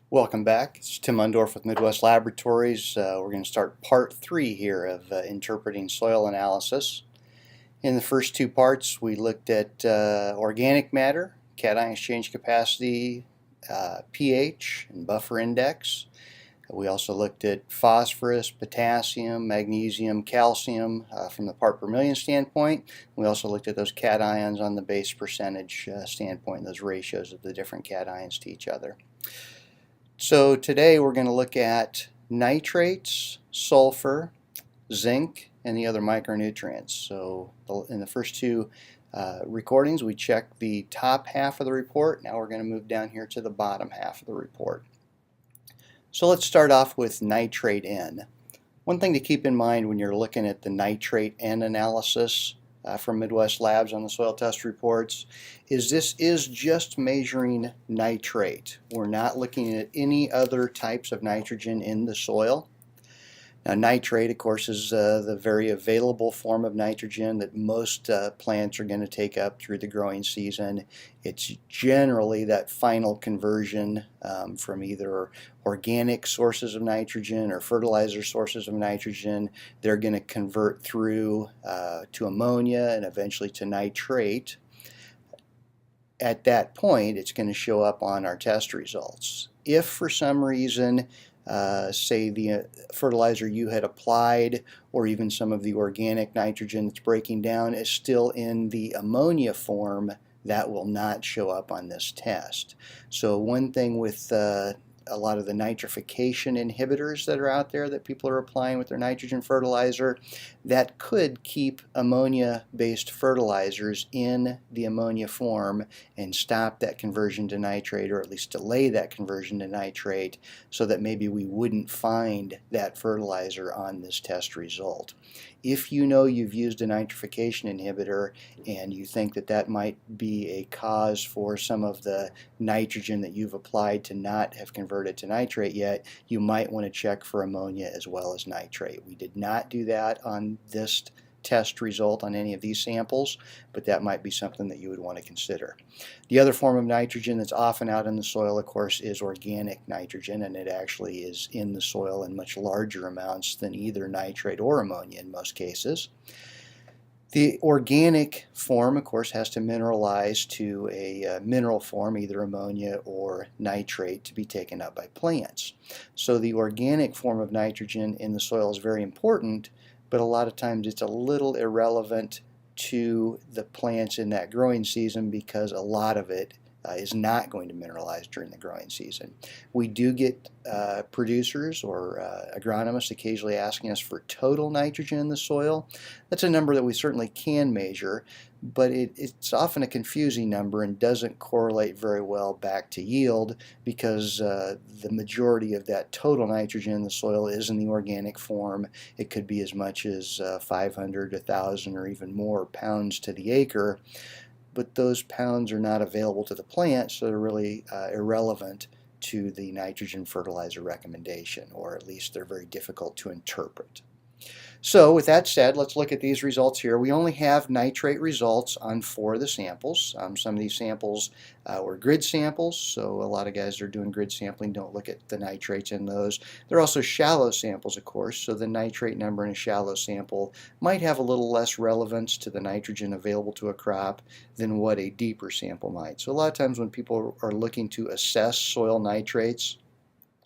Welcome back. It's Tim Undorf with Midwest Laboratories. We're going to start part 3 here of interpreting soil analysis. In the first two parts, we looked at organic matter, cation exchange capacity, pH, and buffer index. We also looked at phosphorus, potassium, magnesium, calcium from the part per million standpoint. We also looked at those cations on the base percentage standpoint, those ratios of the different cations to each other. So today we're going to look at nitrates, sulfur, zinc, and the other micronutrients. So in the first two recordings we checked the top half of the report. Now we're going to move down here to the bottom half of the report. So let's start off with nitrate N. One thing to keep in mind when you're looking at the nitrate N analysis from Midwest Labs on the soil test reports is this is just measuring nitrate. We're not looking at any other types of nitrogen in the soil. Now nitrate, of course, is the very available form of nitrogen that most plants are going to take up through the growing season. It's generally that final conversion from either organic sources of nitrogen or fertilizer sources of nitrogen. They're going to convert through to ammonia and eventually to nitrate. At that point, it's going to show up on our test results. If for some reason say the fertilizer you had applied or even some of the organic nitrogen that's breaking down is still in the ammonia form, that will not show up on this test. So one thing with a lot of the nitrification inhibitors that are out there that people are applying with their nitrogen fertilizer, that could keep ammonia-based fertilizers in the ammonia form and stop that conversion to nitrate, or at least delay that conversion to nitrate, so that maybe we wouldn't find that fertilizer on this test result. If you know you've used a nitrification inhibitor and you think that that might be a cause for some of the nitrogen that you've applied to not have converted to nitrate yet, you might want to check for ammonia as well as nitrate. We did not do that on this test result on any of these samples, but that might be something that you would want to consider. The other form of nitrogen that's often out in the soil, of course, is organic nitrogen, and it actually is in the soil in much larger amounts than either nitrate or ammonia in most cases. The organic form, of course, has to mineralize to a mineral form, either ammonia or nitrate, to be taken up by plants. So the organic form of nitrogen in the soil is very important, but a lot of times it's a little irrelevant to the plants in that growing season because a lot of it is not going to mineralize during the growing season. We do get producers or agronomists occasionally asking us for total nitrogen in the soil. That's a number that we certainly can measure, but it's often a confusing number and doesn't correlate very well back to yield because the majority of that total nitrogen in the soil is in the organic form. It could be as much as 500, 1,000, or even more pounds to the acre, but those pounds are not available to the plant, so they're really irrelevant to the nitrogen fertilizer recommendation, or at least they're very difficult to interpret. So with that said, let's look at these results here. We only have nitrate results on 4 of the samples. Some of these samples were grid samples, so a lot of guys that are doing grid sampling don't look at the nitrates in those. They're also shallow samples, of course, so the nitrate number in a shallow sample might have a little less relevance to the nitrogen available to a crop than what a deeper sample might. So a lot of times when people are looking to assess soil nitrates,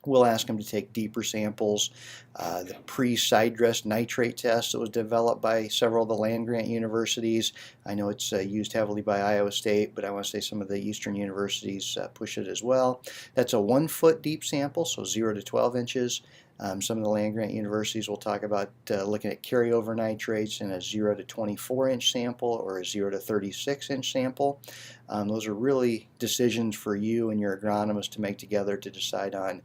we'll ask them to take deeper samples. The pre-side dress nitrate test that was developed by several of the land-grant universities. I know it's used heavily by Iowa State, but I want to say some of the eastern universities push it as well. That's a 1 foot deep sample, so 0 to 12 inches. Some of the land-grant universities will talk about looking at carryover nitrates in a 0 to 24 inch sample or a 0 to 36 inch sample. Those are really decisions for you and your agronomist to make together to decide on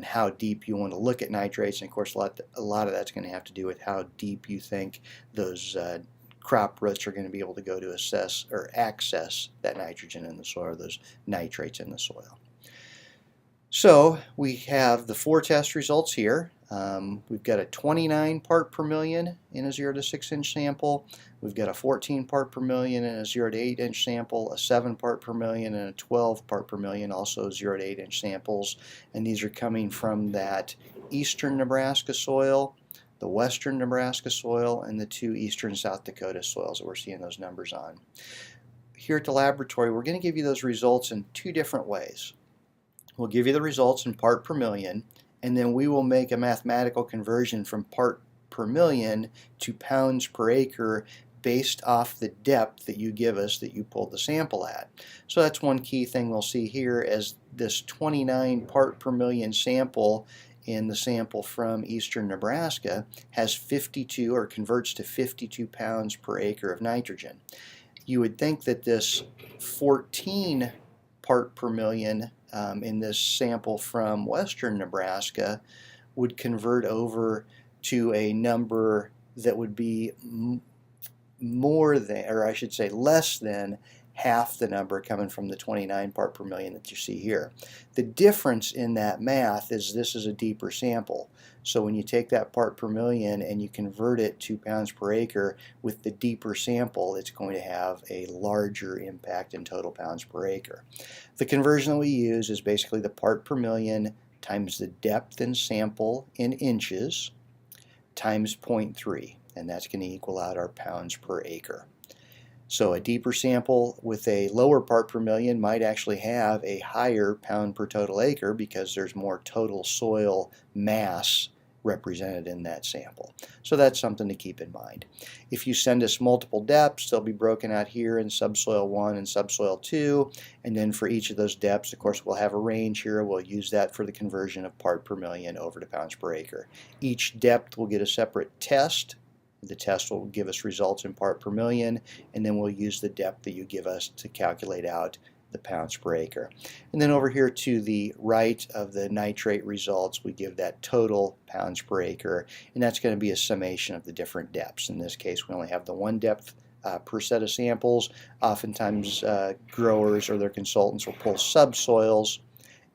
how deep you want to look at nitrates, and of course a lot of that's going to have to do with how deep you think those crop roots are going to be able to go to assess or access that nitrogen in the soil, those nitrates in the soil. So we have the 4 test results here. We've got a 29 part per million in a 0 to 6 inch sample. We've got a 14 part per million in a 0 to 8 inch sample, a 7 part per million, and a 12 part per million, also 0 to 8 inch samples. And these are coming from that eastern Nebraska soil, the western Nebraska soil, and the 2 eastern South Dakota soils that we're seeing those numbers on. Here at the laboratory, we're going to give you those results in 2 different ways. We'll give you the results in part per million, and then we will make a mathematical conversion from part per million to pounds per acre based off the depth that you give us that you pulled the sample at. So that's one key thing we'll see here, as this 29 part per million sample in the sample from eastern Nebraska has 52, or converts to 52 pounds per acre of nitrogen. You would think that this 14 part per million in this sample from western Nebraska would convert over to a number that would be more than, or I should say less than, half the number coming from the 29 part per million that you see here. The difference in that math is this is a deeper sample. So when you take that part per million and you convert it to pounds per acre with the deeper sample, it's going to have a larger impact in total pounds per acre. The conversion that we use is basically the part per million times the depth in sample in inches times 0.3, and that's going to equal out our pounds per acre. So a deeper sample with a lower part per million might actually have a higher pound per total acre because there's more total soil mass represented in that sample. So that's something to keep in mind. If you send us multiple depths, they'll be broken out here in subsoil 1 and subsoil 2, and then for each of those depths, of course, we'll have a range here. We'll use that for the conversion of part per million over to pounds per acre. Each depth will get a separate test. The test will give us results in part per million, and then we'll use the depth that you give us to calculate out the pounds per acre. And then over here to the right of the nitrate results, we give that total pounds per acre, and that's going to be a summation of the different depths. In this case, we only have the 1 depth per set of samples. Oftentimes growers or their consultants will pull subsoils,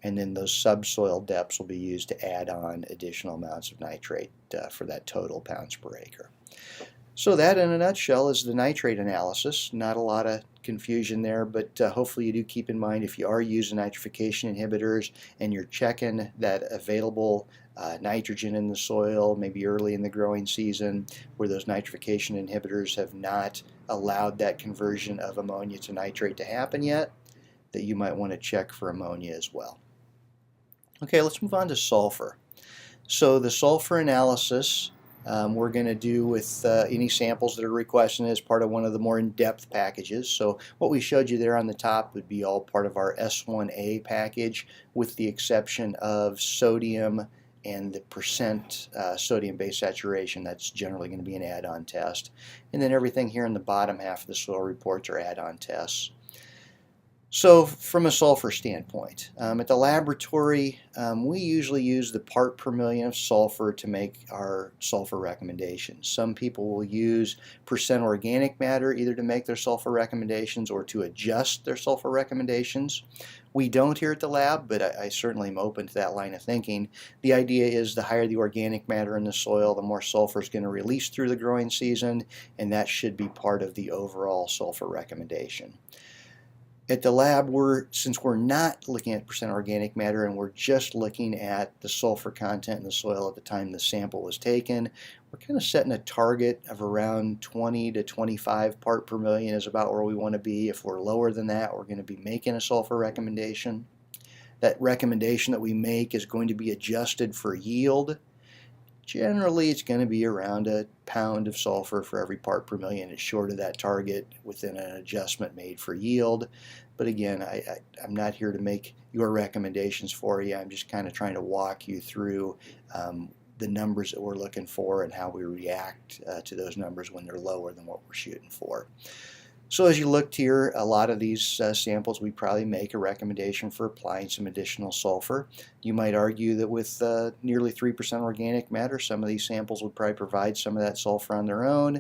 and then those subsoil depths will be used to add on additional amounts of nitrate for that total pounds per acre. So that, in a nutshell, is the nitrate analysis. Not a lot of confusion there, but hopefully you do keep in mind, if you are using nitrification inhibitors and you're checking that available nitrogen in the soil, maybe early in the growing season, where those nitrification inhibitors have not allowed that conversion of ammonia to nitrate to happen yet, that you might want to check for ammonia as well. Okay, let's move on to sulfur. So the sulfur analysis we're going to do with any samples that are requested as part of one of the more in-depth packages. So what we showed you there on the top would be all part of our S1A package, with the exception of sodium and the percent sodium base saturation. That's generally going to be an add-on test. And then everything here in the bottom half of the soil reports are add-on tests. So from a sulfur standpoint, at the laboratory, we usually use the part per million of sulfur to make our sulfur recommendations. Some people will use percent organic matter either to make their sulfur recommendations or to adjust their sulfur recommendations. We don't here at the lab, but I certainly am open to that line of thinking. The idea is the higher the organic matter in the soil, the more sulfur is going to release through the growing season, and that should be part of the overall sulfur recommendation. At the lab, since we're not looking at percent organic matter and we're just looking at the sulfur content in the soil at the time the sample was taken, we're kind of setting a target of around 20 to 25 part per million is about where we want to be. If we're lower than that, we're going to be making a sulfur recommendation. That recommendation that we make is going to be adjusted for yield. Generally, it's going to be around a pound of sulfur for every part per million. It's short of that target within an adjustment made for yield. But again, I'm not here to make your recommendations for you. I'm just kind of trying to walk you through the numbers that we're looking for and how we react to those numbers when they're lower than what we're shooting for. So as you looked here, a lot of these samples, we probably make a recommendation for applying some additional sulfur. You might argue that with nearly 3% organic matter, some of these samples would probably provide some of that sulfur on their own.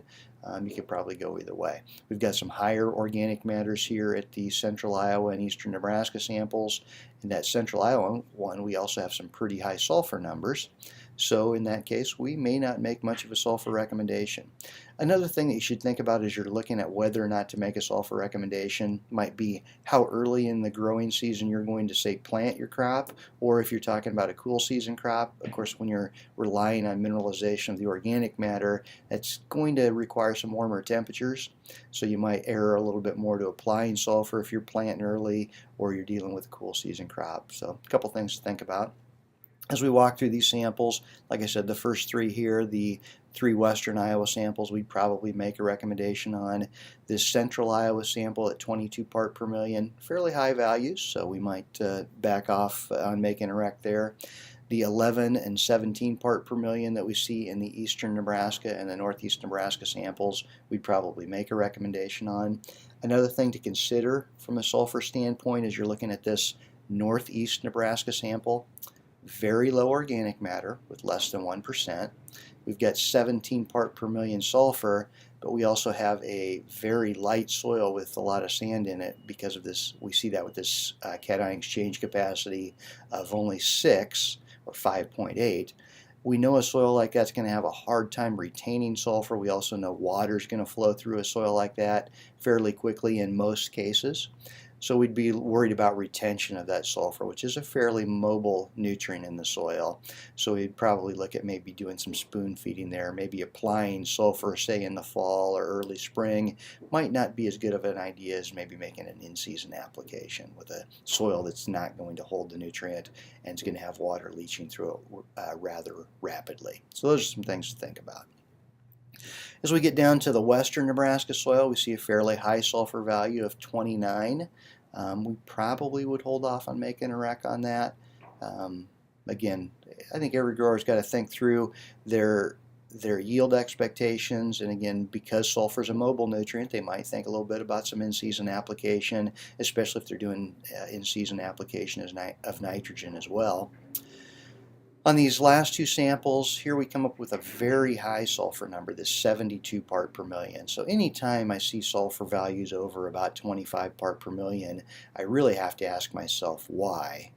You could probably go either way. We've got some higher organic matters here at the central Iowa and eastern Nebraska samples. In that central Iowa one, we also have some pretty high sulfur numbers. So in that case, we may not make much of a sulfur recommendation. Another thing that you should think about as you're looking at whether or not to make a sulfur recommendation might be how early in the growing season you're going to, say, plant your crop, or if you're talking about a cool season crop. Of course, when you're relying on mineralization of the organic matter, that's going to require some warmer temperatures. So you might err a little bit more to applying sulfur if you're planting early or you're dealing with a cool season crop. So a couple things to think about. As we walk through these samples, like I said, the first three here, the 3 western Iowa samples, we'd probably make a recommendation on. This central Iowa sample at 22 part per million, fairly high values, so we might back off on making a rec there. The 11 and 17 part per million that we see in the eastern Nebraska and the northeast Nebraska samples, we'd probably make a recommendation on. Another thing to consider from a sulfur standpoint is you're looking at this northeast Nebraska sample. Very low organic matter with less than 1%. We've got 17 part per million sulfur, but we also have a very light soil with a lot of sand in it because of this. We see that with this cation exchange capacity of only 6 or 5.8. We know a soil like that's going to have a hard time retaining sulfur. We also know water is going to flow through a soil like that fairly quickly in most cases. So we'd be worried about retention of that sulfur, which is a fairly mobile nutrient in the soil. So we'd probably look at maybe doing some spoon feeding there, maybe applying sulfur, say in the fall or early spring. Might not be as good of an idea as maybe making an in-season application with a soil that's not going to hold the nutrient and is going to have water leaching through it rather rapidly. So those are some things to think about. As we get down to the western Nebraska soil, we see a fairly high sulfur value of 29. We probably would hold off on making a rec on that. Again, I think every grower's got to think through their yield expectations, and again, because sulfur is a mobile nutrient, they might think a little bit about some in-season application, especially if they're doing in-season application of nitrogen as well. On these last 2 samples, here we come up with a very high sulfur number, this 72 part per million. So anytime I see sulfur values over about 25 part per million, I really have to ask myself why.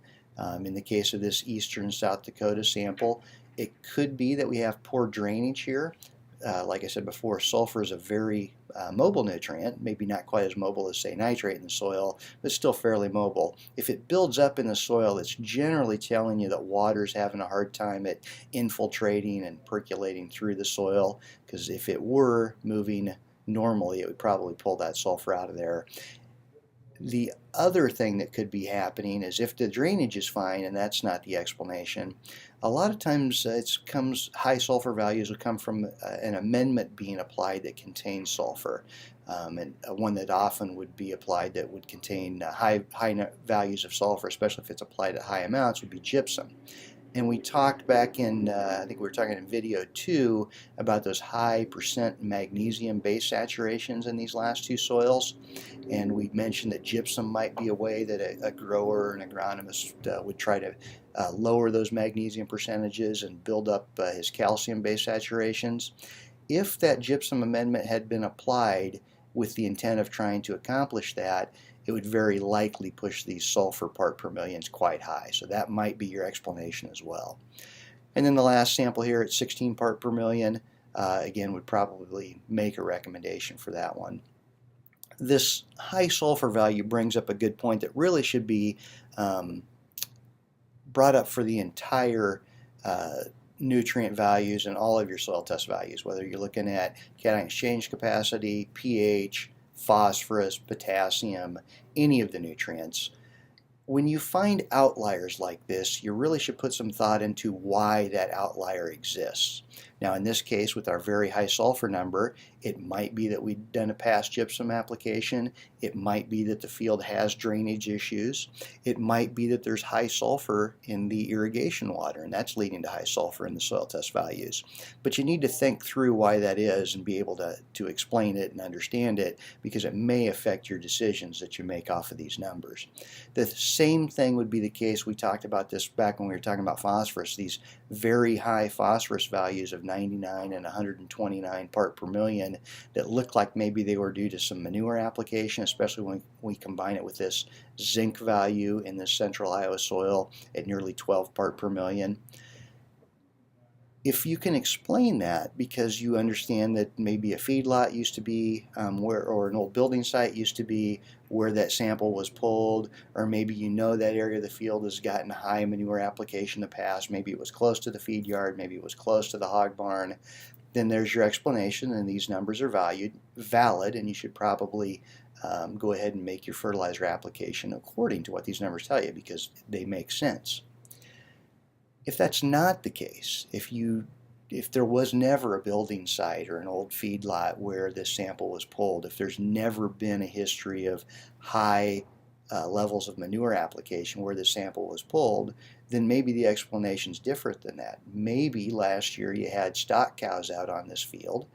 In the case of this eastern South Dakota sample, it could be that we have poor drainage here. Like I said before, sulfur is a very mobile nutrient, maybe not quite as mobile as, say, nitrate in the soil, but still fairly mobile. If it builds up in the soil, it's generally telling you that water's having a hard time at infiltrating and percolating through the soil, because if it were moving normally, it would probably pull that sulfur out of there. The other thing that could be happening is if the drainage is fine, and that's not the explanation, a lot of times high sulfur values will come from an amendment being applied that contains sulfur. And one that often would be applied that would contain high values of sulfur, especially if it's applied at high amounts, would be gypsum. And we talked back in, I think we were talking in video 2, about those high % magnesium base saturations in these last 2 soils. And we mentioned that gypsum might be a way that a grower or an agronomist would try to lower those magnesium percentages and build up his calcium base saturations. If that gypsum amendment had been applied with the intent of trying to accomplish that, it would very likely push these sulfur part per millions quite high. So that might be your explanation as well. And then the last sample here at 16 part per million, again, would probably make a recommendation for that one. This high sulfur value brings up a good point that really should be brought up for the entire nutrient values and all of your soil test values, whether you're looking at cation exchange capacity, pH, phosphorus, potassium, any of the nutrients. When you find outliers like this, you really should put some thought into why that outlier exists. Now in this case, with our very high sulfur number, it might be that we've done a past gypsum application. It might be that the field has drainage issues. It might be that there's high sulfur in the irrigation water, and that's leading to high sulfur in the soil test values. But you need to think through why that is and be able to explain it and understand it, because it may affect your decisions that you make off of these numbers. The same thing would be the case. We talked about this back when we were talking about phosphorus, these very high phosphorus values of 99 and 129 part per million that look like maybe they were due to some manure application, especially when we combine it with this zinc value in this central Iowa soil at nearly 12 part per million. If you can explain that because you understand that maybe a feedlot used to be or an old building site used to be where that sample was pulled, or maybe you know that area of the field has gotten high manure application in the past, maybe it was close to the feed yard, maybe it was close to the hog barn, then there's your explanation, and these numbers are valid, and you should probably go ahead and make your fertilizer application according to what these numbers tell you because they make sense. If that's not the case, if there was never a building site or an old feedlot where this sample was pulled, if there's never been a history of high levels of manure application where the sample was pulled, then maybe the explanation's different than that. Maybe last year you had stock cows out on this field,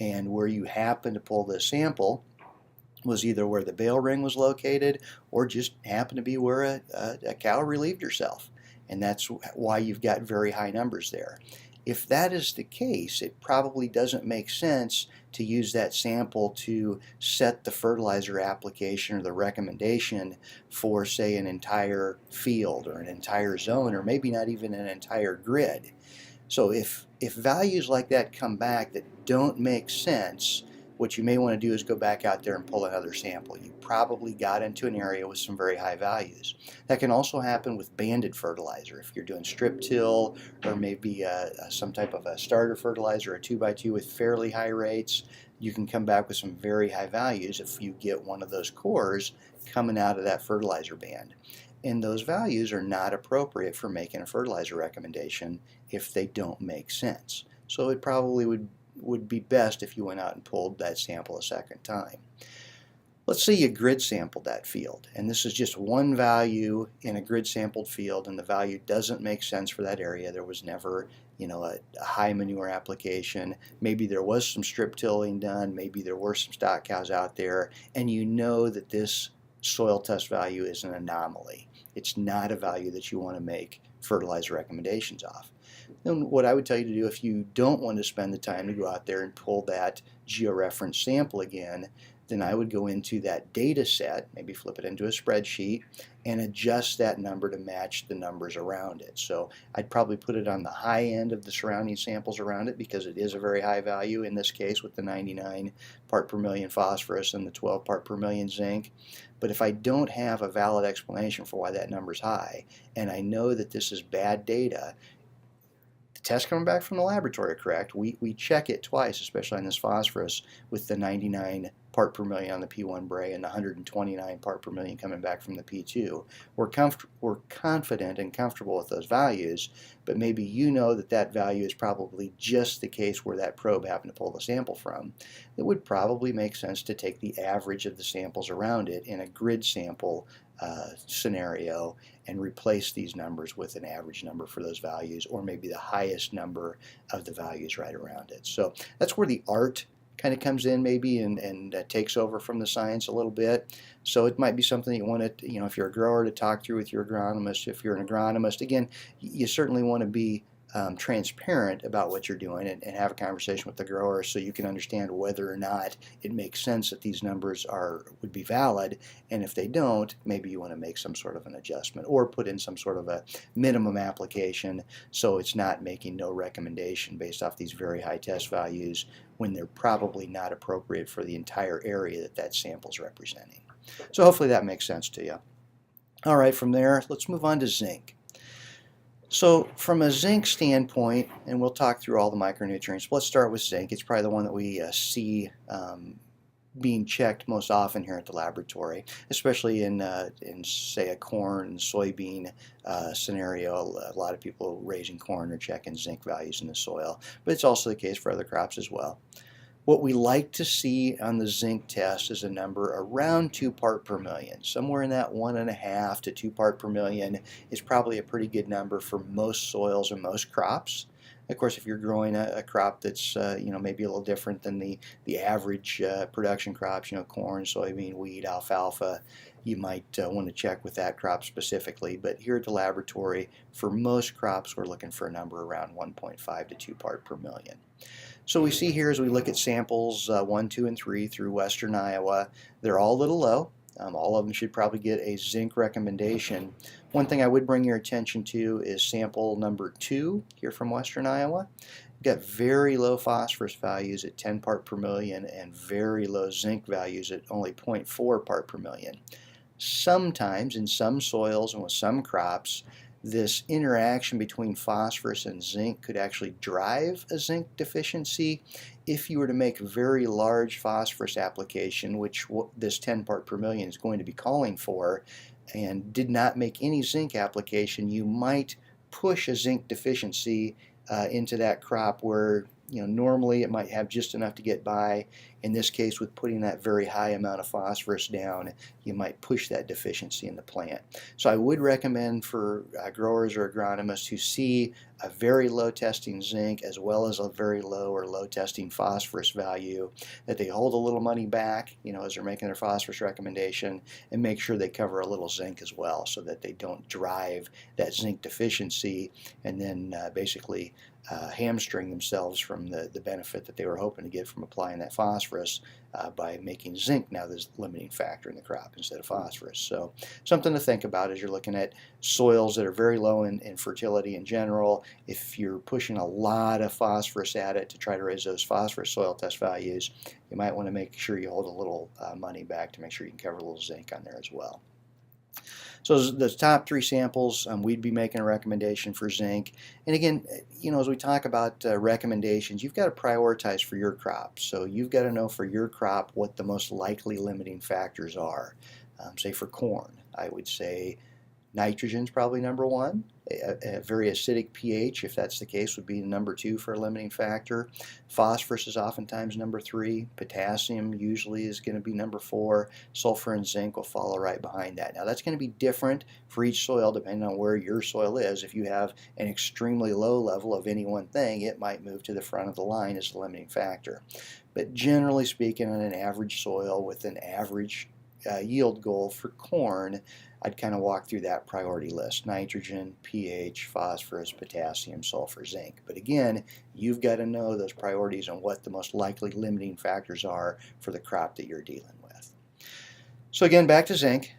and where you happened to pull this sample was either where the bale ring was located or just happened to be where a cow relieved herself. And that's why you've got very high numbers there. If that is the case, it probably doesn't make sense to use that sample to set the fertilizer application or the recommendation for, say, an entire field or an entire zone, or maybe not even an entire grid. So if values like that come back that don't make sense, what you may want to do is go back out there and pull another sample. You probably got into an area with some very high values. That can also happen with banded fertilizer. If you're doing strip till or maybe some type of a starter fertilizer, a 2x2 with fairly high rates, you can come back with some very high values if you get one of those cores coming out of that fertilizer band. And those values are not appropriate for making a fertilizer recommendation if they don't make sense. So it probably would be best if you went out and pulled that sample a second time. Let's say you grid sampled that field, and this is just one value in a grid sampled field, and the value doesn't make sense for that area. There was never, a high manure application. Maybe there was some strip tilling done, maybe there were some stock cows out there, and you know that this soil test value is an anomaly. It's not a value that you want to make fertilizer recommendations off. Then what I would tell you to do, if you don't want to spend the time to go out there and pull that georeference sample again, then I would go into that data set, maybe flip it into a spreadsheet, and adjust that number to match the numbers around it. So I'd probably put it on the high end of the surrounding samples around it because it is a very high value in this case with the 99 part per million phosphorus and the 12 part per million zinc. But if I don't have a valid explanation for why that number's high, and I know that this is bad data, test coming back from the laboratory, correct? We check it twice, especially on this phosphorus, with the 99 part per million on the P1 Bray and the 129 part per million coming back from the P2. We're confident and comfortable with those values, but maybe you know that that value is probably just the case where that probe happened to pull the sample from. It would probably make sense to take the average of the samples around it in a grid sample scenario and replace these numbers with an average number for those values, or maybe the highest number of the values right around it. So that's where the art kind of comes in maybe and takes over from the science a little bit. So it might be something you want to, if you're a grower, to talk through with your agronomist. If you're an agronomist, again, you certainly want to be transparent about what you're doing and have a conversation with the grower so you can understand whether or not it makes sense that these numbers would be valid, and if they don't, maybe you want to make some sort of an adjustment or put in some sort of a minimum application so it's not making no recommendation based off these very high test values when they're probably not appropriate for the entire area that sample's representing. So hopefully that makes sense to you. All right, from there, let's move on to zinc. So from a zinc standpoint, and we'll talk through all the micronutrients, let's start with zinc. It's probably the one that we see being checked most often here at the laboratory, especially in say, a corn, soybean scenario. A lot of people raising corn are checking zinc values in the soil, but it's also the case for other crops as well. What we like to see on the zinc test is a number around 2 part per million. Somewhere in that 1.5 to 2 part per million is probably a pretty good number for most soils or most crops. Of course, if you're growing a crop that's maybe a little different than the average production crops, corn, soybean, wheat, alfalfa, you might want to check with that crop specifically. But here at the laboratory, for most crops, we're looking for a number around 1.5 to 2 part per million. So we see here as we look at samples 1, 2, and 3 through western Iowa, they're all a little low. All of them should probably get a zinc recommendation. One thing I would bring your attention to is sample number 2 here from western Iowa. We've got very low phosphorus values at 10 part per million and very low zinc values at only 0.4 part per million. Sometimes in some soils and with some crops, this interaction between phosphorus and zinc could actually drive a zinc deficiency. If you were to make a very large phosphorus application, which this 10 part per million is going to be calling for, and did not make any zinc application, you might push a zinc deficiency into that crop where normally it might have just enough to get by. In this case, with putting that very high amount of phosphorus down, you might push that deficiency in the plant. So I would recommend for growers or agronomists who see a very low testing zinc as well as a very low or low testing phosphorus value that they hold a little money back as they're making their phosphorus recommendation, and make sure they cover a little zinc as well so that they don't drive that zinc deficiency and then basically hamstring themselves from the benefit that they were hoping to get from applying that phosphorus by making zinc now the limiting factor in the crop instead of phosphorus. So something to think about as you're looking at soils that are very low in fertility in general. If you're pushing a lot of phosphorus at it to try to raise those phosphorus soil test values, you might want to make sure you hold a little money back to make sure you can cover a little zinc on there as well. So the top 3 samples, we'd be making a recommendation for zinc. And again, as we talk about recommendations, you've got to prioritize for your crop. So you've got to know for your crop what the most likely limiting factors are. Say for corn, I would say nitrogen's probably number 1. A very acidic pH, if that's the case, would be number 2 for a limiting factor. Phosphorus is oftentimes number 3. Potassium usually is going to be number 4. Sulfur and zinc will follow right behind that. Now that's going to be different for each soil depending on where your soil is. If you have an extremely low level of any one thing, it might move to the front of the line as the limiting factor. But generally speaking, on an average soil with an average yield goal for corn, I'd kind of walk through that priority list: nitrogen, pH, phosphorus, potassium, sulfur, zinc. But again, you've got to know those priorities and what the most likely limiting factors are for the crop that you're dealing with. So again, back to zinc.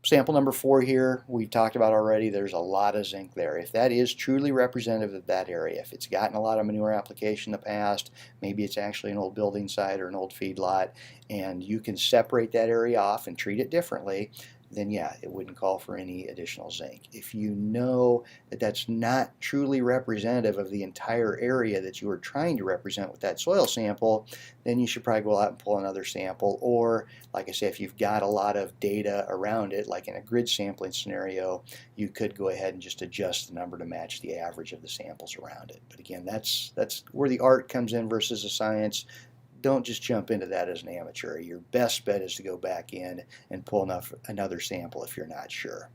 Sample number 4 here, we talked about already, there's a lot of zinc there. If that is truly representative of that area, if it's gotten a lot of manure application in the past, maybe it's actually an old building site or an old feedlot, and you can separate that area off and treat it differently, then yeah, it wouldn't call for any additional zinc. If you know that that's not truly representative of the entire area that you are trying to represent with that soil sample, then you should probably go out and pull another sample. Or, like I say, if you've got a lot of data around it, like in a grid sampling scenario, you could go ahead and just adjust the number to match the average of the samples around it. But again, that's where the art comes in versus the science. Don't just jump into that as an amateur. Your best bet is to go back in and pull another sample if you're not sure.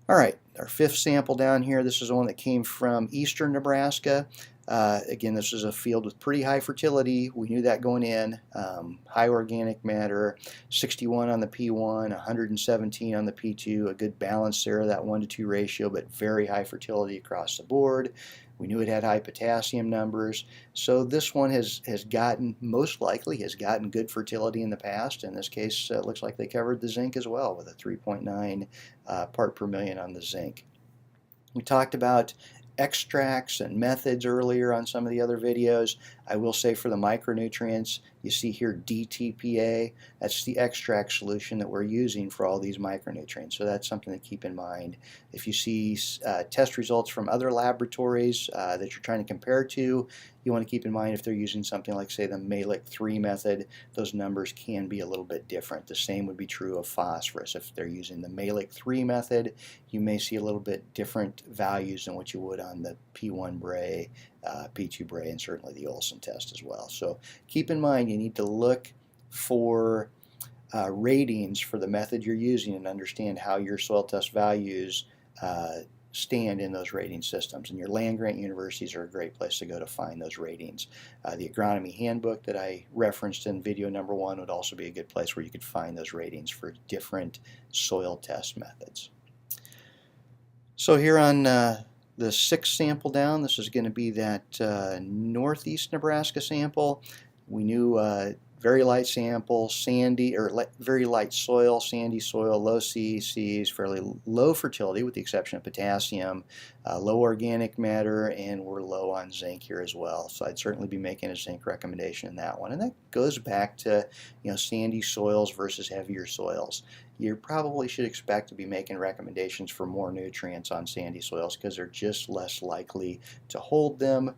All right, our 5th sample down here, this is the one that came from eastern Nebraska. Again, this is a field with pretty high fertility. We knew that going in. High organic matter, 61 on the P1, 117 on the P2, a good balance there, that 1-to-2 ratio, but very high fertility across the board. We knew it had high potassium numbers. So this one most likely has gotten good fertility in the past. In this case, it looks like they covered the zinc as well with a 3.9 part per million on the zinc. We talked about extracts and methods earlier on some of the other videos. I will say for the micronutrients, you see here DTPA, that's the extract solution that we're using for all these micronutrients. So that's something to keep in mind. If you see test results from other laboratories that you're trying to compare to, you want to keep in mind if they're using something like, say, the Malick 3 method, those numbers can be a little bit different. The same would be true of phosphorus. If they're using the Malick 3 method, you may see a little bit different values than what you would on the P1 Bray, P2 Bray, and certainly the Olsen test as well. So keep in mind you need to look for ratings for the method you're using and understand how your soil test values stand in those rating systems, and your land-grant universities are a great place to go to find those ratings. The agronomy handbook that I referenced in video number 1 would also be a good place where you could find those ratings for different soil test methods. So here on the 6th sample down, this is going to be that northeast Nebraska sample. We knew very light sample, sandy, or very light soil, sandy soil, low CECs, fairly low fertility with the exception of potassium, low organic matter, and we're low on zinc here as well. So I'd certainly be making a zinc recommendation in that one. And that goes back to, sandy soils versus heavier soils. You probably should expect to be making recommendations for more nutrients on sandy soils because they're just less likely to hold them.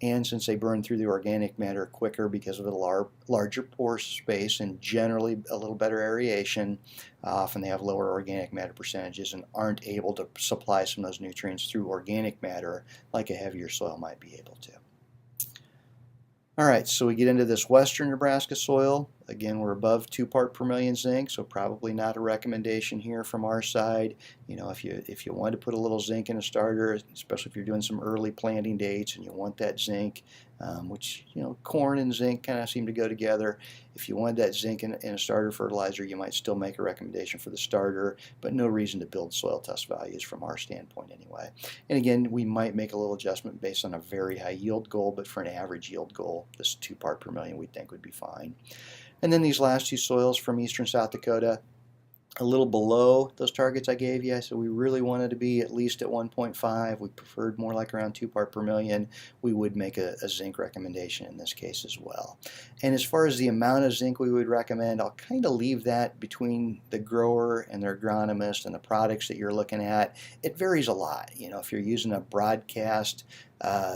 And since they burn through the organic matter quicker because of the larger pore space and generally a little better aeration, often they have lower organic matter percentages and aren't able to supply some of those nutrients through organic matter like a heavier soil might be able to. Alright, so we get into this western Nebraska soil. Again, we're above 2 part per million zinc, so probably not a recommendation here from our side. If you want to put a little zinc in a starter, especially if you're doing some early planting dates and you want that zinc, which, corn and zinc kind of seem to go together. If you want that zinc in a starter fertilizer, you might still make a recommendation for the starter, but no reason to build soil test values from our standpoint anyway. And again, we might make a little adjustment based on a very high yield goal, but for an average yield goal, this 2 part per million we think would be fine. And then these last 2 soils from eastern South Dakota, a little below those targets I gave you, so we really wanted to be at least at 1.5. We preferred more like around 2 part per million. We would make a zinc recommendation in this case as well. And as far as the amount of zinc we would recommend, I'll kind of leave that between the grower and their agronomist and the products that you're looking at. It varies a lot. If you're using a broadcast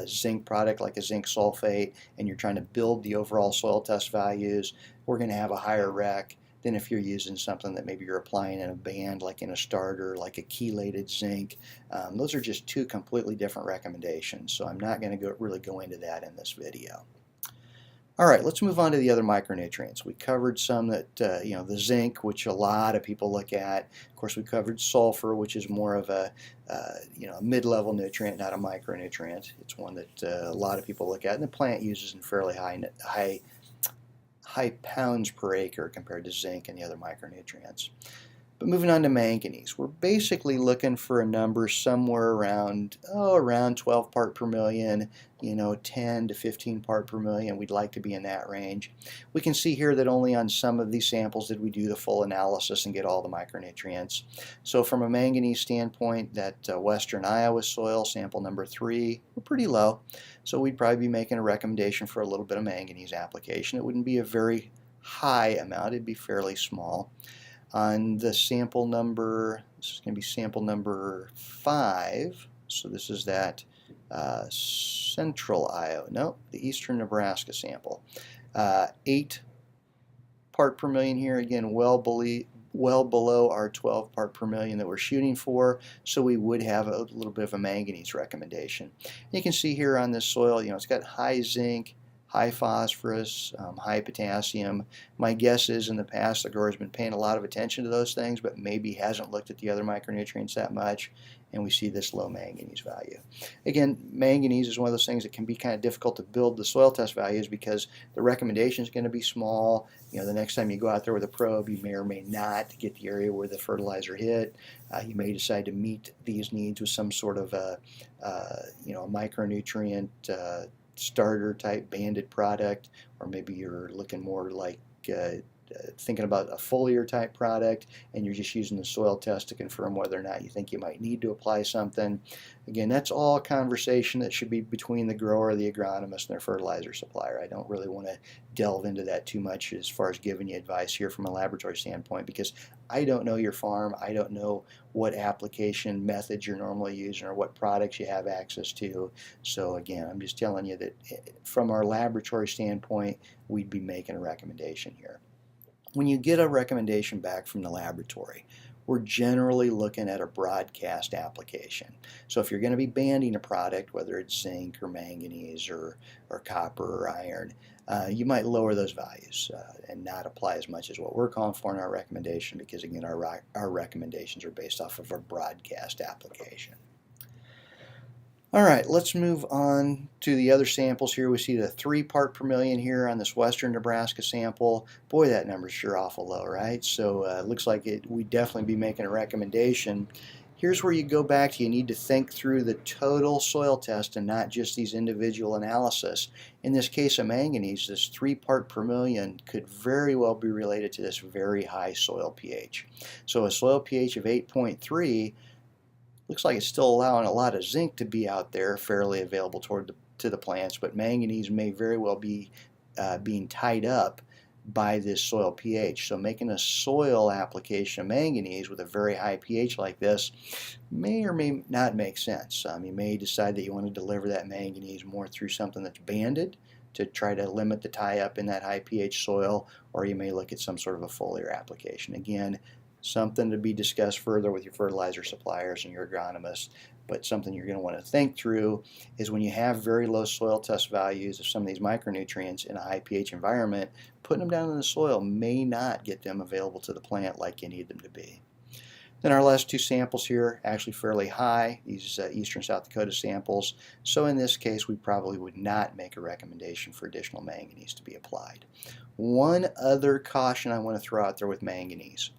zinc product like a zinc sulfate and you're trying to build the overall soil test values, we're going to have a higher rec than if you're using something that maybe you're applying in a band, like in a starter, like a chelated zinc. Those are just 2 completely different recommendations, so I'm not going to really go into that in this video. All right, let's move on to the other micronutrients. We covered some that, the zinc, which a lot of people look at. Of course, we covered sulfur, which is more of a, mid-level nutrient, not a micronutrient. It's one that a lot of people look at, and the plant uses in fairly high pounds per acre compared to zinc and the other micronutrients. But moving on to manganese, we're basically looking for a number somewhere around 12 part per million, 10 to 15 part per million. We'd like to be in that range. We can see here that only on some of these samples did we do the full analysis and get all the micronutrients. So from a manganese standpoint, that western Iowa soil, sample number 3, we're pretty low. So we'd probably be making a recommendation for a little bit of manganese application. It wouldn't be a very high amount, it'd be fairly small. On the sample number, this is going to be sample number 5, so this is that central Iowa, no, the eastern Nebraska sample. 8 part per million here, again, well below our 12 part per million that we're shooting for, so we would have a little bit of a manganese recommendation. You can see here on this soil, it's got high zinc, high phosphorus, high potassium. My guess is in the past the grower's been paying a lot of attention to those things, but maybe hasn't looked at the other micronutrients that much, and we see this low manganese value. Again, manganese is one of those things that can be kind of difficult to build the soil test values because the recommendation is going to be small. The next time you go out there with a probe, you may or may not get the area where the fertilizer hit. You may decide to meet these needs with some sort of a micronutrient starter type banded product, or maybe you're looking more like thinking about a foliar type product and you're just using the soil test to confirm whether or not you think you might need to apply something. Again, that's all a conversation that should be between the grower, the agronomist, and their fertilizer supplier. I don't really want to delve into that too much as far as giving you advice here from a laboratory standpoint, because I don't know your farm. I don't know what application methods you're normally using or what products you have access to. So again, I'm just telling you that from our laboratory standpoint, we'd be making a recommendation here. When you get a recommendation back from the laboratory, we're generally looking at a broadcast application. So if you're going to be banding a product, whether it's zinc or manganese or copper or iron, you might lower those values and not apply as much as what we're calling for in our recommendation, because again, our recommendations are based off of a broadcast application. All right, let's move on to the other samples here. We see the 3 part per million here on this western Nebraska sample. Boy, that number's sure awful low, right? So it looks like we'd definitely be making a recommendation. Here's where you go back to, you need to think through the total soil test and not just these individual analysis. In this case of manganese, this 3 part per million could very well be related to this very high soil pH. So a soil pH of 8.3 looks like it's still allowing a lot of zinc to be out there fairly available to the plants, but manganese may very well be being tied up by this soil pH. So making a soil application of manganese with a very high pH like this may or may not make sense. You may decide that you want to deliver that manganese more through something that's banded to try to limit the tie-up in that high pH soil, or you may look at some sort of a foliar application. Again, something to be discussed further with your fertilizer suppliers and your agronomists, but something you're going to want to think through is when you have very low soil test values of some of these micronutrients in a high pH environment, putting them down in the soil may not get them available to the plant like you need them to be. Then our last 2 samples here, actually fairly high, these eastern South Dakota samples. So in this case, we probably would not make a recommendation for additional manganese to be applied. One other caution I want to throw out there with manganese.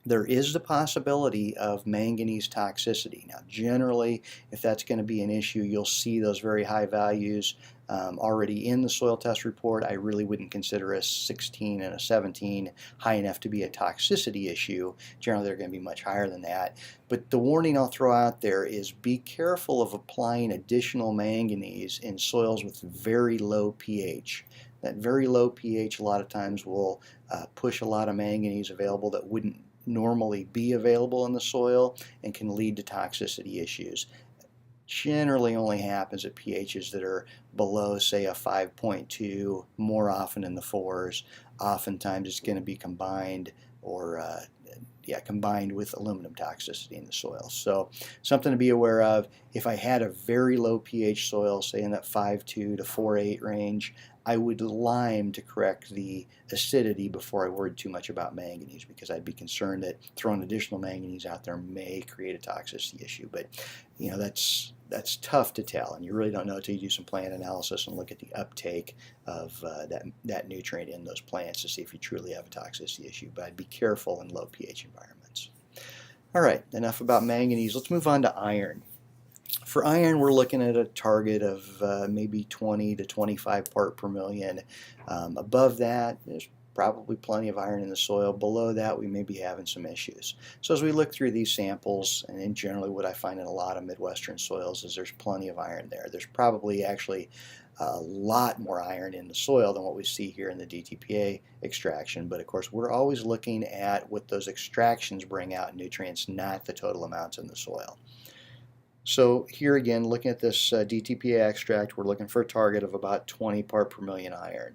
There is the possibility of manganese toxicity. Now, generally, if that's going to be an issue, you'll see those very high values already in the soil test report. I really wouldn't consider a 16 and a 17 high enough to be a toxicity issue. Generally, they're going to be much higher than that. But the warning I'll throw out there is be careful of applying additional manganese in soils with very low pH. That very low pH a lot of times will push a lot of manganese available that wouldn't normally be available in the soil and can lead to toxicity issues. Generally only happens at pHs that are below, say, a 5.2, more often in the 4s. Oftentimes it's going to be combined or combined with aluminum toxicity in the soil. So something to be aware of. If I had a very low pH soil, say in that 5.2 to 4.8 range, I would lime to correct the acidity before I worried too much about manganese, because I'd be concerned that throwing additional manganese out there may create a toxicity issue. But that's tough to tell, and you really don't know until you do some plant analysis and look at the uptake of that nutrient in those plants to see if you truly have a toxicity issue. But I'd be careful in low pH environments. All right, enough about manganese. Let's move on to iron. For iron, we're looking at a target of maybe 20 to 25 part per million. Above that, there's probably plenty of iron in the soil. Below that, we may be having some issues. So as we look through these samples, and in generally what I find in a lot of Midwestern soils is there's plenty of iron there. There's probably actually a lot more iron in the soil than what we see here in the DTPA extraction. But of course, we're always looking at what those extractions bring out in nutrients, not the total amounts in the soil. So here again, looking at this DTPA extract, we're looking for a target of about 20 part per million iron.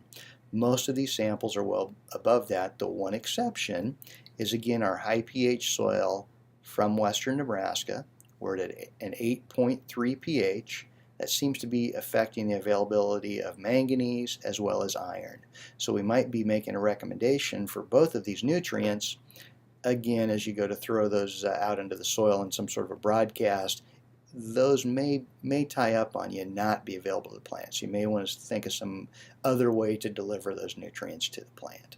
Most of these samples are well above that. The one exception is, again, our high pH soil from western Nebraska. We're at an 8.3 pH. That seems to be affecting the availability of manganese as well as iron. So we might be making a recommendation for both of these nutrients. Again, as you go to throw those out into the soil in some sort of a broadcast, those may tie up on you and not be available to the plant. So you may want to think of some other way to deliver those nutrients to the plant.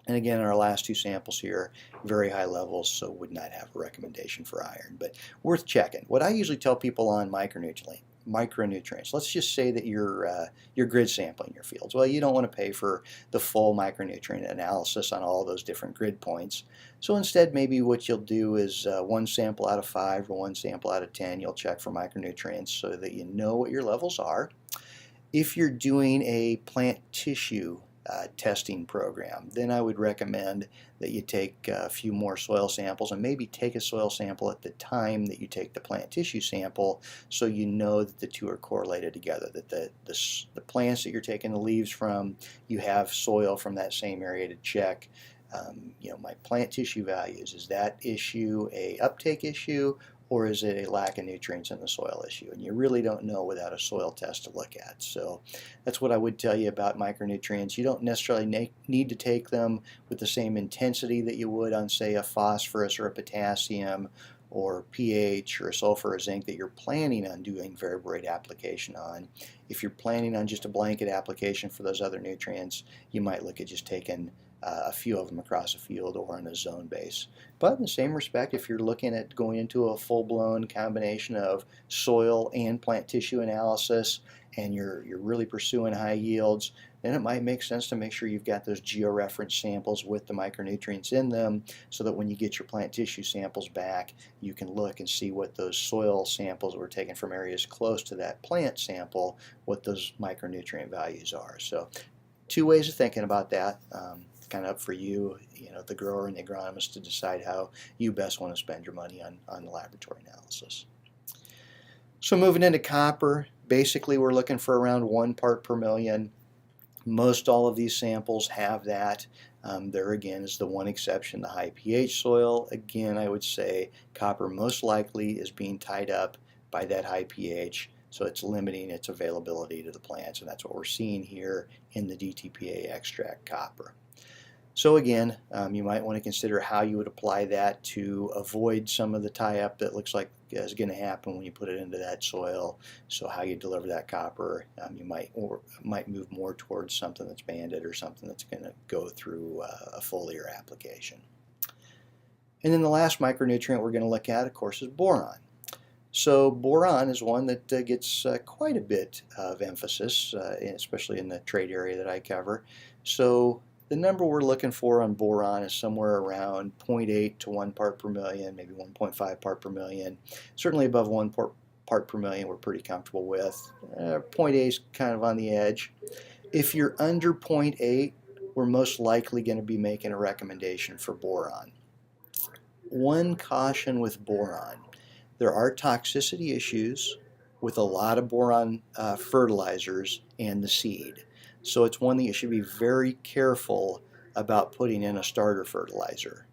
And again, our last 2 samples here, very high levels, so would not have a recommendation for iron, but worth checking. What I usually tell people on micronutrients, let's just say that you're grid sampling your fields. Well, you don't want to pay for the full micronutrient analysis on all those different grid points. So instead, maybe what you'll do is 1 sample out of 5 or 1 sample out of 10, you'll check for micronutrients so that you know what your levels are. If you're doing a plant tissue testing program, then I would recommend that you take a few more soil samples, and maybe take a soil sample at the time that you take the plant tissue sample, so you know that the 2 are correlated together, that the plants that you're taking the leaves from, you have soil from that same area to check. My plant tissue values, is that issue a uptake issue, or is it a lack of nutrients in the soil issue? And you really don't know without a soil test to look at. So that's what I would tell you about micronutrients. You don't necessarily need to take them with the same intensity that you would on, say, a phosphorus or a potassium or pH or sulfur or zinc that you're planning on doing variable rate application on. If you're planning on just a blanket application for those other nutrients, you might look at just taking a few of them across a field or on a zone base. But in the same respect, if you're looking at going into a full-blown combination of soil and plant tissue analysis, and you're really pursuing high yields, then it might make sense to make sure you've got those georeference samples with the micronutrients in them, so that when you get your plant tissue samples back, you can look and see what those soil samples were taken from areas close to that plant sample, what those micronutrient values are. So two ways of thinking about that. Kind of up for you, the grower and the agronomist, to decide how you best want to spend your money on the laboratory analysis. So moving into copper, basically we're looking for around 1 part per million. Most all of these samples have that. There again is the one exception, the high pH soil. Again, I would say copper most likely is being tied up by that high pH, so it's limiting its availability to the plants, and that's what we're seeing here in the DTPA extract copper. So again, you might want to consider how you would apply that to avoid some of the tie-up that looks like is going to happen when you put it into that soil. So how you deliver that copper, you might move more towards something that's banded or something that's going to go through a foliar application. And then the last micronutrient we're going to look at, of course, is boron. So boron is one that gets quite a bit of emphasis, especially in the trade area that I cover. So the number we're looking for on boron is somewhere around 0.8 to 1 part per million, maybe 1.5 part per million. Certainly above 1 part per million we're pretty comfortable with. 0.8 is kind of on the edge. If you're under 0.8, we're most likely going to be making a recommendation for boron. One caution with boron: there are toxicity issues with a lot of boron fertilizers and the seed. So it's one that you should be very careful about putting in a starter fertilizer.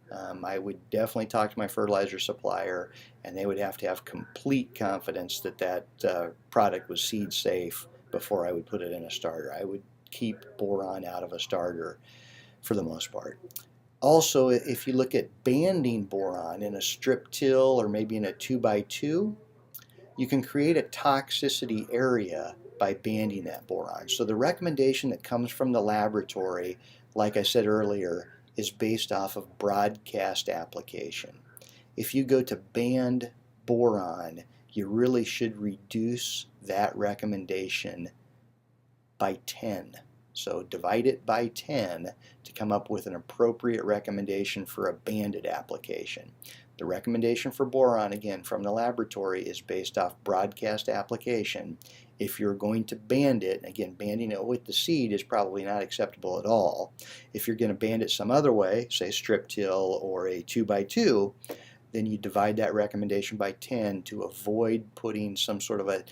I would definitely talk to my fertilizer supplier, and they would have to have complete confidence that that product was seed safe before I would put it in a starter. I would keep boron out of a starter for the most part. Also, if you look at banding boron in a strip till or maybe in a 2x2, you can create a toxicity area by banding that boron. So the recommendation that comes from the laboratory, like I said earlier, is based off of broadcast application. If you go to band boron, you really should reduce that recommendation by 10. So divide it by 10 to come up with an appropriate recommendation for a banded application. The recommendation for boron, again, from the laboratory is based off broadcast application. If you're going to band it, again, banding it with the seed is probably not acceptable at all. If you're going to band it some other way, say strip till or a 2x2, then you divide that recommendation by 10 to avoid putting some sort of a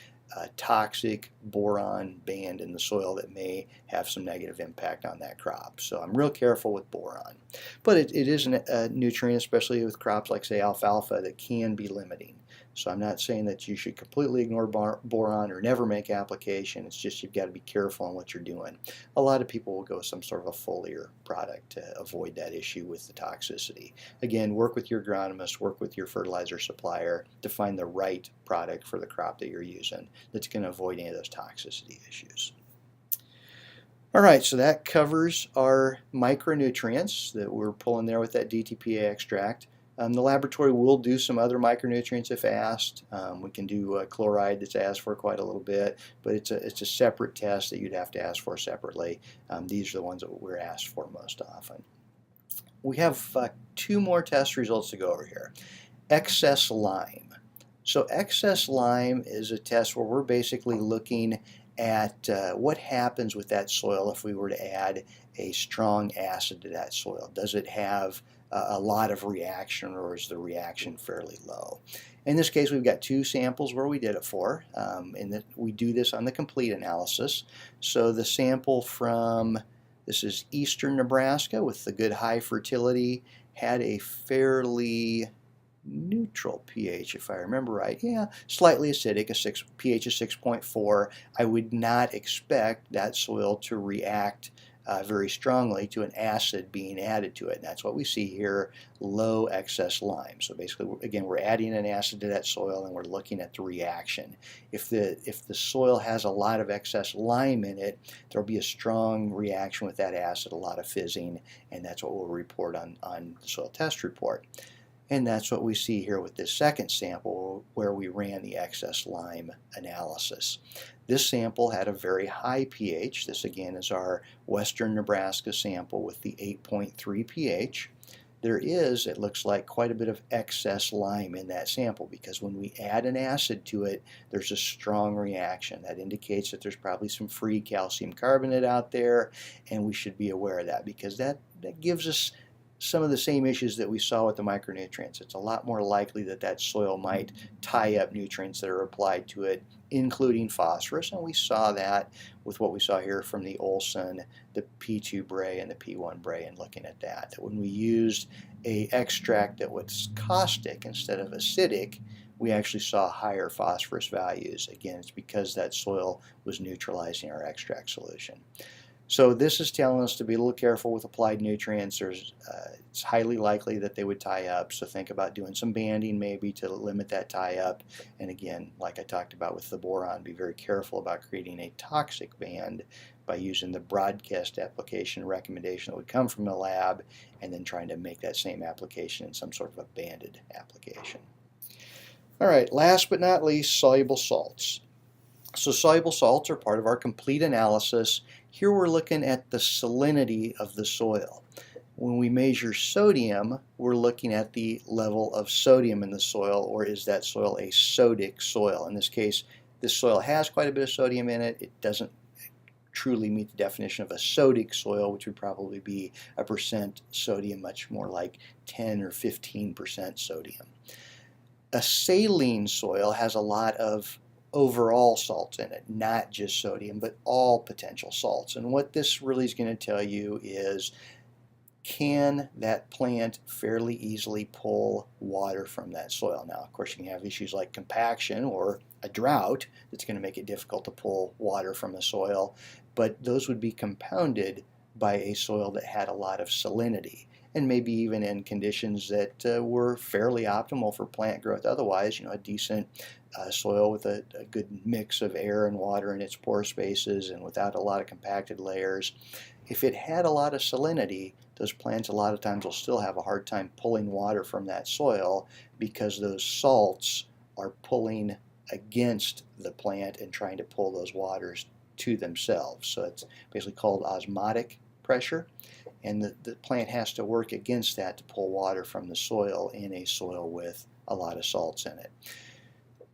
toxic boron band in the soil that may have some negative impact on that crop. So I'm real careful with boron. But it is a nutrient, especially with crops like, say, alfalfa, that can be limiting. So I'm not saying that you should completely ignore boron or never make application. It's just you've got to be careful on what you're doing. A lot of people will go with some sort of a foliar product to avoid that issue with the toxicity. Again, work with your agronomist, work with your fertilizer supplier to find the right product for the crop that you're using that's going to avoid any of those toxicity issues. All right, so that covers our micronutrients that we're pulling there with that DTPA extract. The laboratory will do some other micronutrients if asked. We can do chloride that's asked for quite a little bit, but it's a separate test that you'd have to ask for separately. These are the ones that we're asked for most often. We have 2 more test results to go over here. Excess lime. So excess lime is a test where we're basically looking at what happens with that soil if we were to add a strong acid to that soil. Does it have a lot of reaction, or is the reaction fairly low? In this case, we've got 2 samples where we did it for, and we do this on the complete analysis. So the sample from, this is eastern Nebraska with the good high fertility, had a fairly neutral pH, if I remember right. Yeah, slightly acidic, pH of 6.4. I would not expect that soil to react very strongly to an acid being added to it. And that's what we see here, low excess lime. So basically, again, we're adding an acid to that soil and we're looking at the reaction. If the soil has a lot of excess lime in it, there'll be a strong reaction with that acid, a lot of fizzing, and that's what we'll report on the soil test report. And that's what we see here with this second sample where we ran the excess lime analysis. This sample had a very high pH. This again is our western Nebraska sample with the 8.3 pH. There is, it looks like, quite a bit of excess lime in that sample because when we add an acid to it, there's a strong reaction. That indicates that there's probably some free calcium carbonate out there, and we should be aware of that because that gives us some of the same issues that we saw with the micronutrients. It's a lot more likely that that soil might tie up nutrients that are applied to it, including phosphorus, and we saw that with what we saw here from the Olson, the P2 Bray, and the P1 Bray, and looking at that when we used an extract that was caustic instead of acidic, we actually saw higher phosphorus values. Again, it's because that soil was neutralizing our extract solution. So this is telling us to be a little careful with applied nutrients. It's highly likely that they would tie up, so think about doing some banding maybe to limit that tie up. And again, like I talked about with the boron, be very careful about creating a toxic band by using the broadcast application recommendation that would come from the lab and then trying to make that same application in some sort of a banded application. All right, last but not least, soluble salts. So soluble salts are part of our complete analysis. Here we're looking at the salinity of the soil. When we measure sodium, we're looking at the level of sodium in the soil, or is that soil a sodic soil? In this case, this soil has quite a bit of sodium in it. It doesn't truly meet the definition of a sodic soil, which would probably be a percent sodium, much more like 10 or 15% sodium. A saline soil has a lot of overall salts in it, not just sodium, but all potential salts. And what this really is going to tell you is, can that plant fairly easily pull water from that soil? Now, of course, you can have issues like compaction or a drought that's going to make it difficult to pull water from the soil, but those would be compounded by a soil that had a lot of salinity, and maybe even in conditions that were fairly optimal for plant growth otherwise, a decent soil with a good mix of air and water in its pore spaces and without a lot of compacted layers. If it had a lot of salinity, those plants a lot of times will still have a hard time pulling water from that soil because those salts are pulling against the plant and trying to pull those waters to themselves. So it's basically called osmotic pressure, and the plant has to work against that to pull water from the soil in a soil with a lot of salts in it.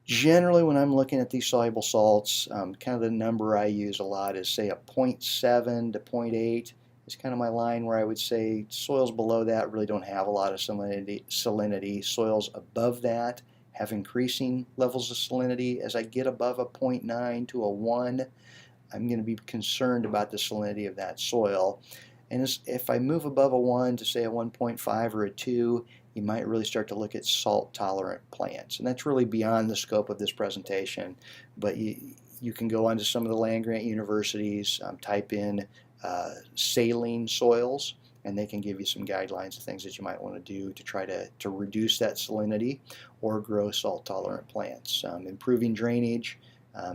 Generally, when I'm looking at these soluble salts, kind of the number I use a lot is, say, a 0.7 to 0.8 is kind of my line where I would say soils below that really don't have a lot of salinity. Soils above that have increasing levels of salinity. As I get above a 0.9 to a 1, I'm going to be concerned about the salinity of that soil. And if I move above a 1 to, say, a 1.5 or a 2, you might really start to look at salt-tolerant plants. And that's really beyond the scope of this presentation, but you can go onto some of the land-grant universities, type in saline soils, and they can give you some guidelines of things that you might want to do to try to reduce that salinity or grow salt-tolerant plants. Improving drainage,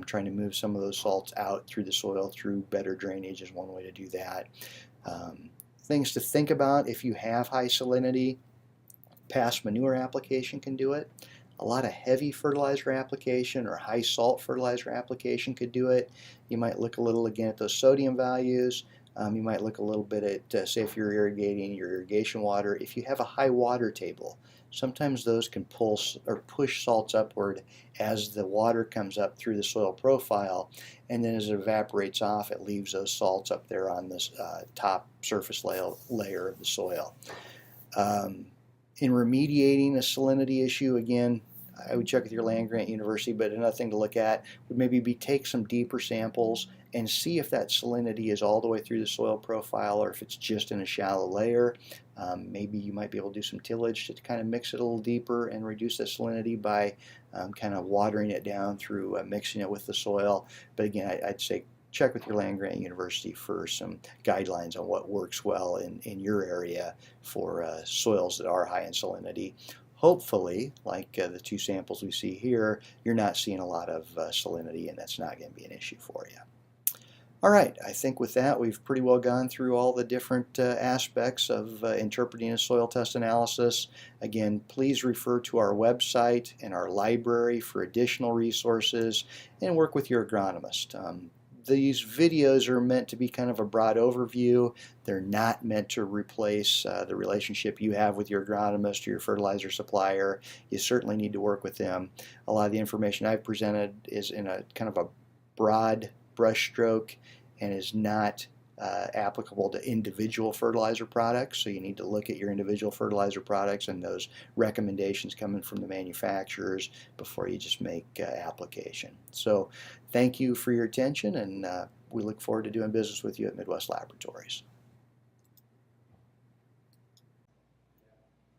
trying to move some of those salts out through the soil through better drainage is one way to do that. Things to think about if you have high salinity: past manure application can do it. A lot of heavy fertilizer application or high salt fertilizer application could do it. You might look a little again at those sodium values. You might look a little bit at, say, if you're irrigating your irrigation water. If you have a high water table, sometimes those can pull or push salts upward as the water comes up through the soil profile, and then as it evaporates off, it leaves those salts up there on this top surface layer of the soil. In remediating a salinity issue, again, I would check with your land-grant university, but another thing to look at would maybe be take some deeper samples and see if that salinity is all the way through the soil profile or if it's just in a shallow layer. Maybe you might be able to do some tillage to kind of mix it a little deeper and reduce the salinity by kind of watering it down through mixing it with the soil. But again, I'd say check with your land-grant university for some guidelines on what works well in your area for soils that are high in salinity. Hopefully, like the two samples we see here, you're not seeing a lot of salinity, and that's not going to be an issue for you. All right, I think with that we've pretty well gone through all the different aspects of interpreting a soil test analysis. Again, please refer to our website and our library for additional resources and work with your agronomist. These videos are meant to be kind of a broad overview. They're not meant to replace the relationship you have with your agronomist or your fertilizer supplier. You certainly need to work with them. A lot of the information I've presented is in a kind of a broad brushstroke and is not applicable to individual fertilizer products. So you need to look at your individual fertilizer products and those recommendations coming from the manufacturers before you just make application. So thank you for your attention, and we look forward to doing business with you at Midwest Laboratories.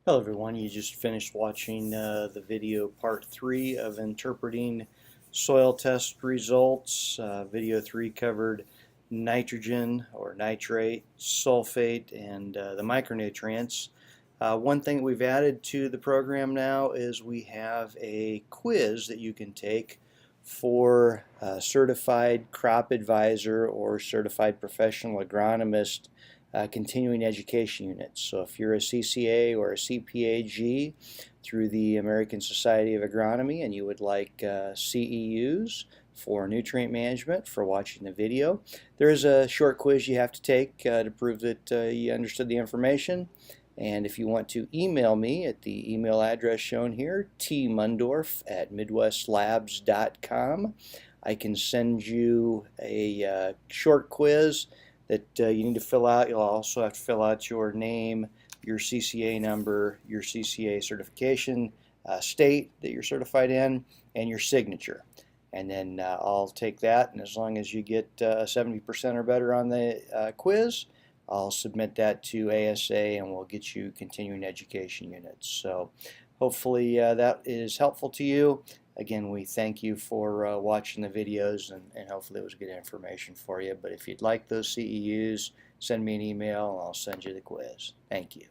Hello everyone, you just finished watching the video part 3 of interpreting soil test results. Video 3 covered nitrogen or nitrate, sulfate, and the micronutrients. One thing we've added to the program now is we have a quiz that you can take for certified crop advisor or certified professional agronomist continuing education units. So if you're a CCA or a CPAG through the American Society of Agronomy and you would like CEUs for nutrient management for watching the video, there is a short quiz you have to take to prove that you understood the information. And if you want to email me at the email address shown here, tmundorf@midwestlabs.com, I can send you a short quiz that you need to fill out. You'll also have to fill out your name, your CCA number, your CCA certification state that you're certified in, and your signature. And then I'll take that, and as long as you get 70% or better on the quiz, I'll submit that to ASA and we'll get you continuing education units. So hopefully that is helpful to you. Again, we thank you for watching the videos, and hopefully it was good information for you. But if you'd like those CEUs, send me an email and I'll send you the quiz. Thank you.